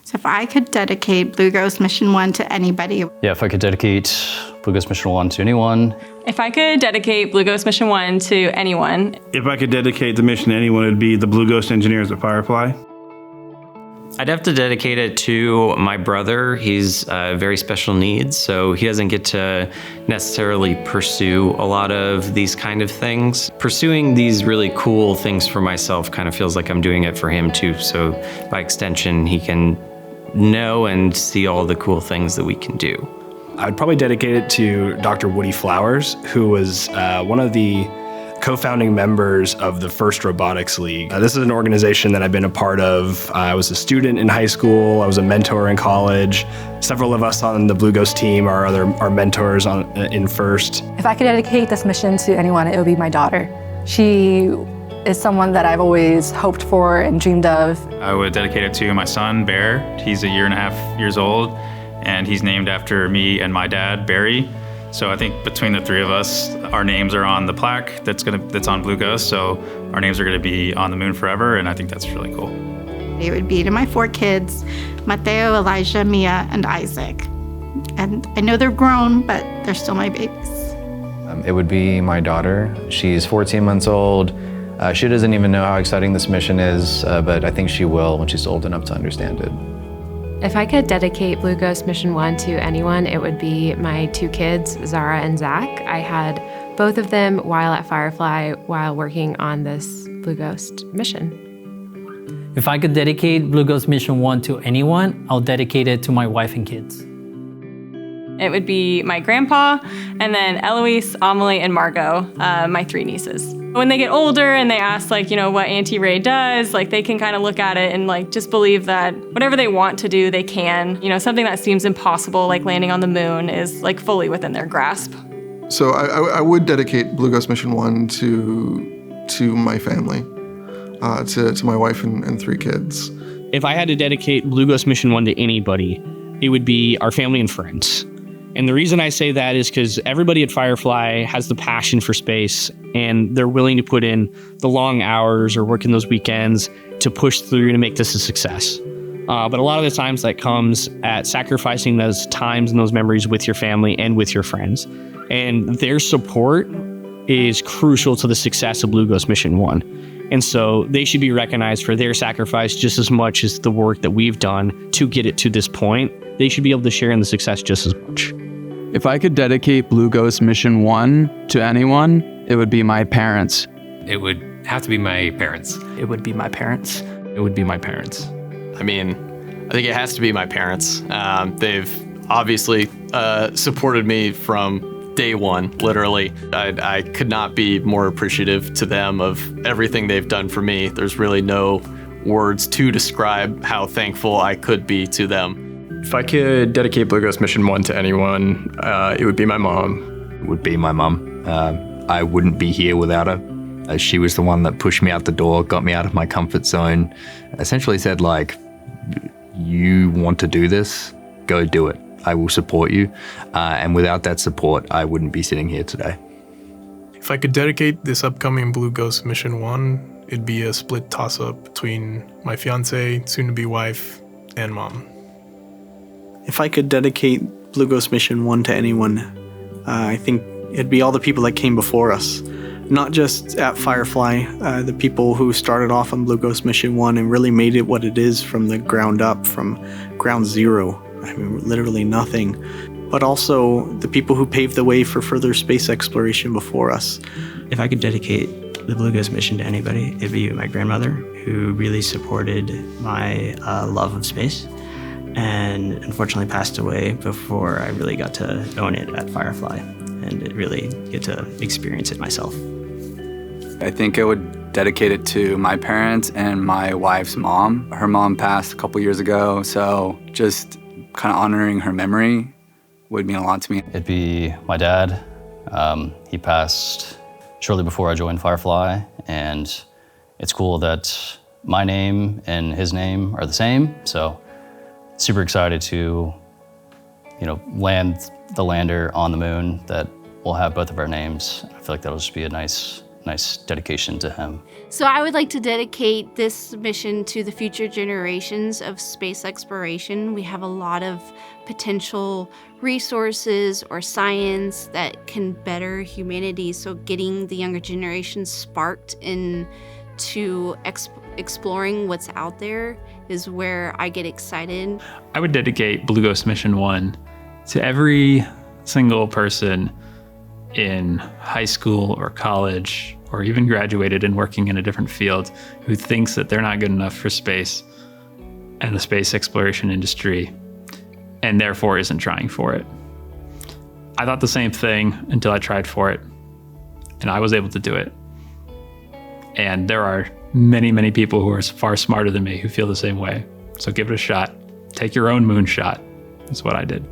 So if I could dedicate Blue Ghost Mission 1 to anybody. Yeah, if I could dedicate Blue Ghost Mission 1 to anyone. If I could dedicate Blue Ghost Mission 1 to anyone. If I could dedicate the mission to anyone, it'd be the Blue Ghost engineers at Firefly. I'd have to dedicate it to my brother. He's very special needs, so he doesn't get to necessarily pursue a lot of these kind of things. Pursuing these really cool things for myself kind of feels like I'm doing it for him too, so by extension, he can know and see all the cool things that we can do. I'd probably dedicate it to Dr. Woody Flowers, who was one of the co-founding members of the First Robotics League. This is an organization that I've been a part of. I was a student in high school. I was a mentor in college. Several of us on the Blue Ghost team are our mentors in First. If I could dedicate this mission to anyone, it would be my daughter. She is someone that I've always hoped for and dreamed of. I would dedicate it to my son, Bear. He's 1.5 years old, and he's named after me and my dad, Barry. So I think between the three of us, our names are on the plaque that's on Blue Ghost, so our names are gonna be on the moon forever, and I think that's really cool. It would be to my 4 kids, Mateo, Elijah, Mia, and Isaac. And I know they're grown, but they're still my babies. It would be my daughter. She's 14 months old. She doesn't even know how exciting this mission is, but I think she will when she's old enough to understand it. If I could dedicate Blue Ghost Mission 1 to anyone, it would be my 2 kids, Zara and Zach. I had both of them while at Firefly while working on this Blue Ghost mission. If I could dedicate Blue Ghost Mission 1 to anyone, I'll dedicate it to my wife and kids. It would be my grandpa, and then Eloise, Amelie, and Margot, my 3 nieces. When they get older and they ask what Auntie Ray does, they can kind of look at it and just believe that whatever they want to do, they can. Something that seems impossible, like landing on the moon, is fully within their grasp. So I would dedicate Blue Ghost Mission 1 to my family, to my wife and 3 kids. If I had to dedicate Blue Ghost Mission 1 to anybody, it would be our family and friends. And the reason I say that is because everybody at Firefly has the passion for space, and they're willing to put in the long hours or working those weekends to push through to make this a success. But a lot of the times that comes at sacrificing those times and those memories with your family and with your friends. And their support is crucial to the success of Blue Ghost Mission 1. And so they should be recognized for their sacrifice just as much as the work that we've done to get it to this point. They should be able to share in the success just as much. If I could dedicate Blue Ghost Mission 1 to anyone, it would be my parents. It would have to be my parents. It would be my parents. It would be my parents. I mean, I think it has to be my parents. They've obviously supported me from day one, literally. I could not be more appreciative to them of everything they've done for me. There's really no words to describe how thankful I could be to them. If I could dedicate Blue Ghost Mission 1 to anyone, it would be my mom. It would be my mum. I wouldn't be here without her. She was the one that pushed me out the door, got me out of my comfort zone, essentially said, you want to do this, go do it. I will support you. And without that support, I wouldn't be sitting here today. If I could dedicate this upcoming Blue Ghost Mission 1, it'd be a split toss-up between my fiance, soon-to-be wife, and mom. If I could dedicate Blue Ghost Mission 1 to anyone, I think it'd be all the people that came before us. Not just at Firefly, the people who started off on Blue Ghost Mission 1 and really made it what it is from the ground up, from ground zero. I mean, literally nothing. But also the people who paved the way for further space exploration before us. If I could dedicate the Blue Ghost mission to anybody, it'd be my grandmother, who really supported my love of space, and unfortunately passed away before I really got to own it at Firefly and really get to experience it myself. I think I would dedicate it to my parents and my wife's mom. Her mom passed a couple years ago, so just kind of honoring her memory would mean a lot to me. It'd be my dad. He passed shortly before I joined Firefly, and it's cool that my name and his name are the same, so super excited to, land the lander on the moon that will have both of our names. I feel like that'll just be a nice nice dedication to him. So I would like to dedicate this mission to the future generations of space exploration. We have a lot of potential resources or science that can better humanity. So getting the younger generations sparked into exploring what's out there is where I get excited. I would dedicate Blue Ghost Mission 1 to every single person in high school or college or even graduated and working in a different field who thinks that they're not good enough for space and the space exploration industry and therefore isn't trying for it. I thought the same thing until I tried for it and I was able to do it. And there are many, many people who are far smarter than me who feel the same way. So give it a shot. Take your own moonshot. That's what I did.